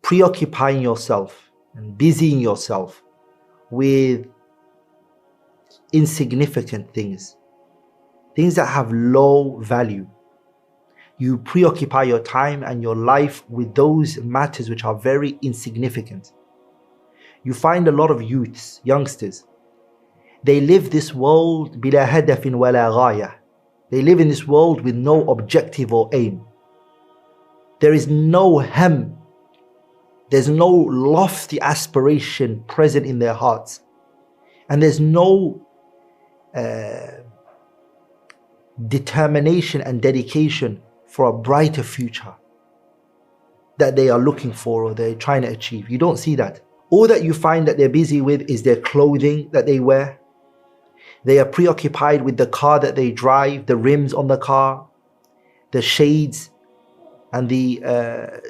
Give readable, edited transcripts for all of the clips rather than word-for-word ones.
preoccupying yourself and busying yourself with insignificant things, things that have low value. You preoccupy your time and your life with those matters which are very insignificant. You find a lot of youths, youngsters, they live this world bila hadafin wala ghaya. They live in this world with no objective or aim. There is no hem. There's no lofty aspiration present in their hearts. And there's no determination and dedication for a brighter future that they are looking for or they're trying to achieve. You don't see that. All that you find that they're busy with is their clothing that they wear. They are preoccupied with the car that they drive, the rims on the car, the shades and the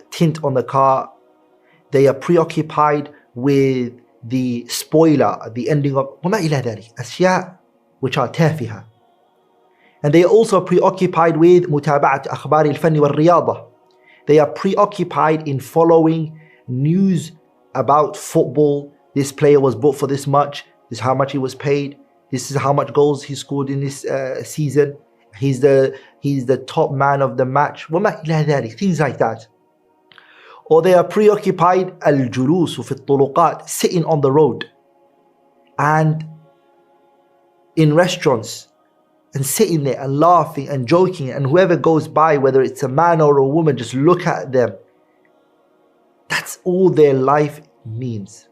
tint on the car. They are preoccupied with the spoiler at the ending of وما إلى ذلك أشياء which are تافهة. And they are also preoccupied with متابعة أخبار الفن والرياضة. They are preoccupied in following news about football. This player was bought for this much. This is how much he was paid. This is how much goals he scored in this season. He's the top man of the match. وما إلى ذلك. Things like that. Or they are preoccupied الجلوس في الطرقات, sitting on the road and in restaurants and sitting there and laughing and joking, and whoever goes by, whether it's a man or a woman, just look at them. That's all their life means.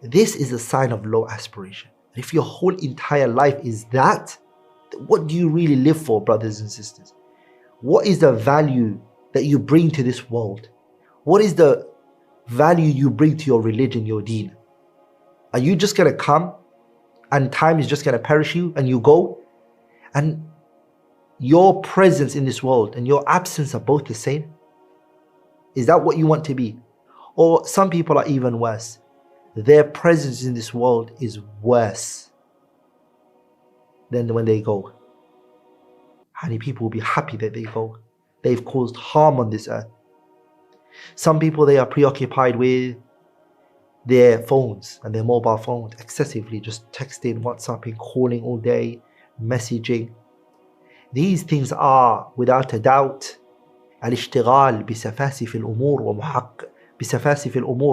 This is a sign of low aspiration. If your whole entire life is that, what do you really live for, brothers and sisters? What is the value that you bring to this world? What is the value you bring to your religion, your deen? Are you just going to come and time is just going to perish you and you go? And your presence in this world and your absence are both the same? Is that what you want to be? Or some people are even worse. Their presence in this world is worse than when they go. How many people will be happy that they go? They've caused harm on this earth. Some people, they are preoccupied with their phones and their mobile phones excessively, just texting, WhatsApping, calling all day, messaging. These things are, without a doubt, الاشتغال بسفاسف الأمور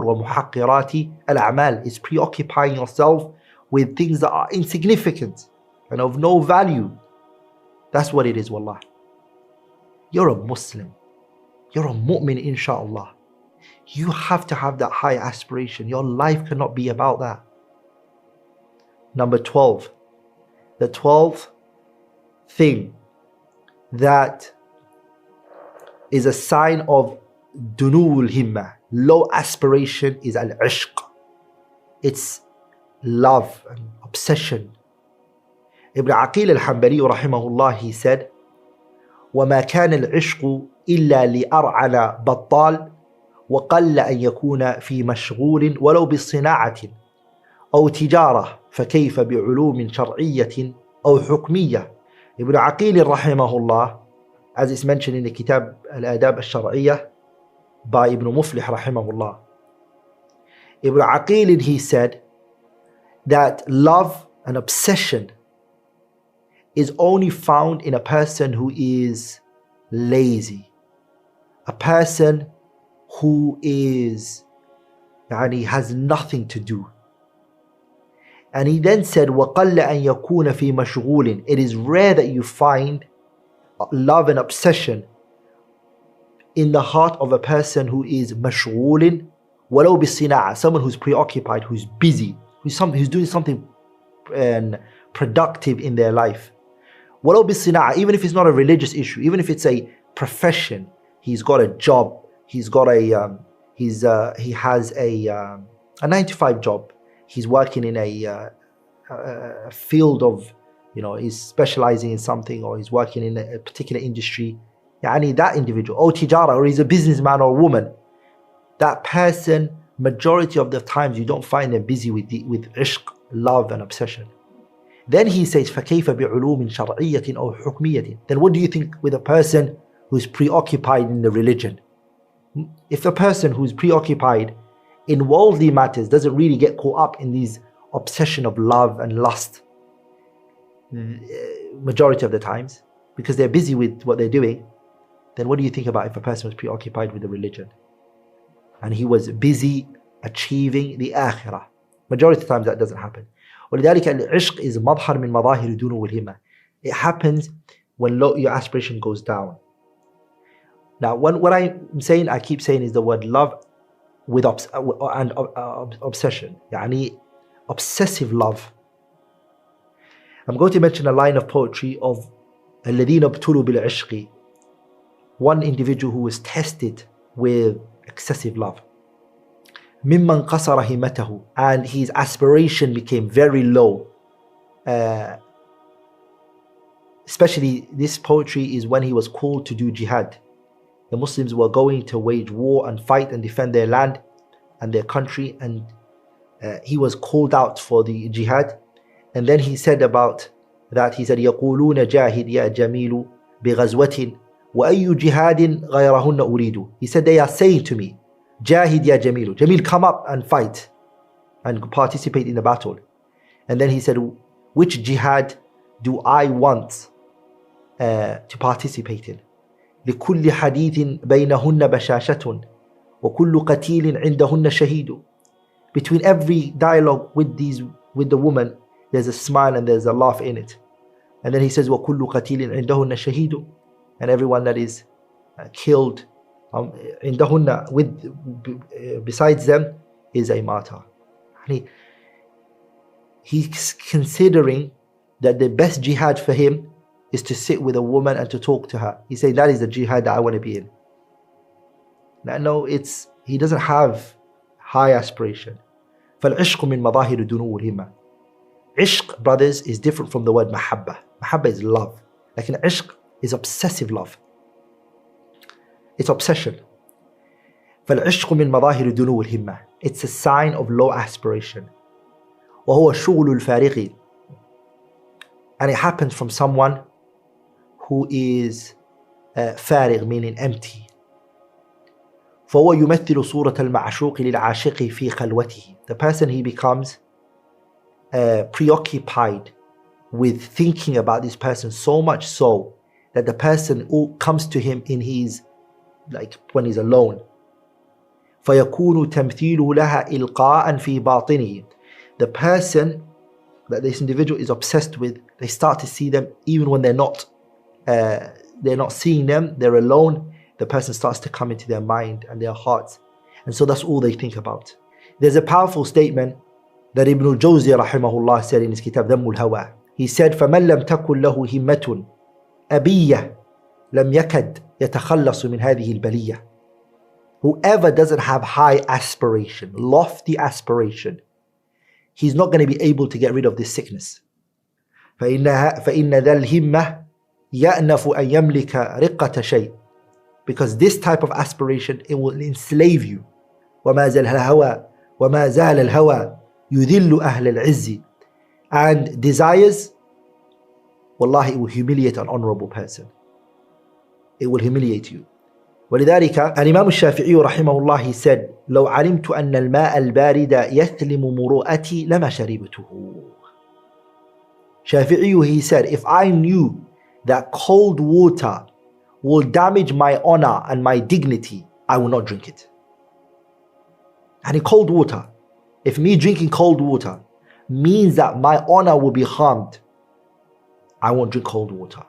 ومحقرات الأعمال. Is preoccupying yourself with things that are insignificant and of no value. That's what it is, wallah. You're a Muslim. You're a mu'min, inshallah. You have to have that high aspiration. Your life cannot be about that. Number 12. The 12th thing that is a sign of dunul himma, low aspiration, is al-ishq. It's love and obsession. Ibn Aqil al-Hanbali rahimahullah, he said, وَمَا كَانَ الْعِشْقُ إِلَّا لِأَرْعَنَ بَطَّالٍ وَقَلَّ أَنْ يَكُونَ فِي مَشْغُولٍ وَلَوْ بِالصِّنَاعَةٍ أو تجارة فكيف بعلوم شرعية أو حكمية. Ibn Aqil rahimahullah, as it's mentioned in the Kitab Al-Adab Al-Shar'iyyah by Ibn Muflih rahimahullah. Ibn Aqil, he said that love and obsession is only found in a person who is lazy, a person who is has nothing to do. And he then said, وَقَلَّ أَنْ يَكُونَ فِي مَشْغُولٍ. It is rare that you find love and obsession in the heart of a person who is مشغول وَلَوْ بِالصِّنَاعَةِ, someone who's preoccupied, who's busy, who's doing something productive in their life. وَلَوْ بِالصِّنَاعَةِ, even if it's not a religious issue, even if it's a profession, he's got a job, he's got he has a 9-to-5 job. He's working in a field of, he's specializing in something, or he's working in a particular industry. That individual, or tijara, or he's a businessman or woman. That person, majority of the times, you don't find them busy with ishq, love and obsession. Then he says, فَكَيْفَ بِعُلُومٍ شَرْعِيَّةٍ أَوْ حُكْمِيَّةٍ. Then what do you think with a person who's preoccupied in the religion? If a person who's preoccupied in worldly matters doesn't really get caught up in these obsession of love and lust, majority of the times, because they're busy with what they're doing, then what do you think about if a person was preoccupied with the religion and he was busy achieving the akhirah? Majority of the times that doesn't happen. ولذلك العشق is مظهر من مظاهر دنو الهمة. It happens when your aspiration goes down. Now, what I'm saying, I keep saying, is the word love with obsession. يعني obsessive love. I'm going to mention a line of poetry of الذين ابتلوا بالعشق. One individual who was tested with excessive love. ممن قصر همته, and his aspiration became very low. Especially this poetry is when he was called to do jihad. The Muslims were going to wage war and fight and defend their land and their country, and he was called out for the jihad. And then he said about that, he said, يقولون جاهد يا جميل بغزوة وأي جهاد غيرهن أريد. He said, they are saying to me, Jahid ya Jamil, Jamil, come up and fight and participate in the battle. And then he said, which jihad do I want to participate in? لكل حديث بينهن بشاشة وكل قتيل عندهن شهيد. Between every dialogue with the woman, there's a smile and there's a laugh in it. And then he says, وكل قتيل عندهن شهيد, and everyone that is killed عندهن, besides them, is a martyr. He's considering that the best jihad for him is to sit with a woman and to talk to her. He's saying that is the jihad that I want to be in. No, he doesn't have high aspiration. فالعشق من مظاهر دنو الهمة. Ishq, brothers, is different from the word mahabba. Mahabba is love. Like ishq is obsessive love. It's obsession. فالعشق من مظاهر دنو الهمة. It's a sign of low aspiration. وهو شغل الفارغ. And it happens from someone who is فارغ, meaning empty. فهو يمثل صورة المعشوق للعاشق في خلوته. The person, he becomes preoccupied with thinking about this person, so much so that the person who comes to him in his, like when he's alone. فيكون تمثيله لها إلقاء في باطنه. The person that this individual is obsessed with, they start to see them even when they're not seeing them, they're alone. The person starts to come into their mind and their hearts, and so that's all they think about. There's a powerful statement that Ibn al-Jawzi rahimahullah said in his kitab Dhamm al-Hawa. He said, فَمَنْ لَمْ تَكُنْ لَهُ هِمَّةٌ أَبِيَّةٌ لَمْ يَكَدْ يَتَخَلَّصُ مِنْ هَذِهِ الْبَلِيَّةِ. Whoever doesn't have high aspiration, lofty aspiration, he's not going to be able to get rid of this sickness. فإن ذا الهمة يأنف أن يملك رقة شيء. Because this type of aspiration, it will enslave you. وما زال الهوى يذل أهل العز. And desires, wallahi, it will humiliate an honorable person. It will humiliate you. ولذلك الإمام الشافعي رحمه الله, he said, لو علمت أن الماء البارد يثلم مروءتي لما شربته. Shafi'i, he said, if I knew that cold water will damage my honor and my dignity, I will not drink it. And in cold water, if me drinking cold water means that my honor will be harmed, I won't drink cold water.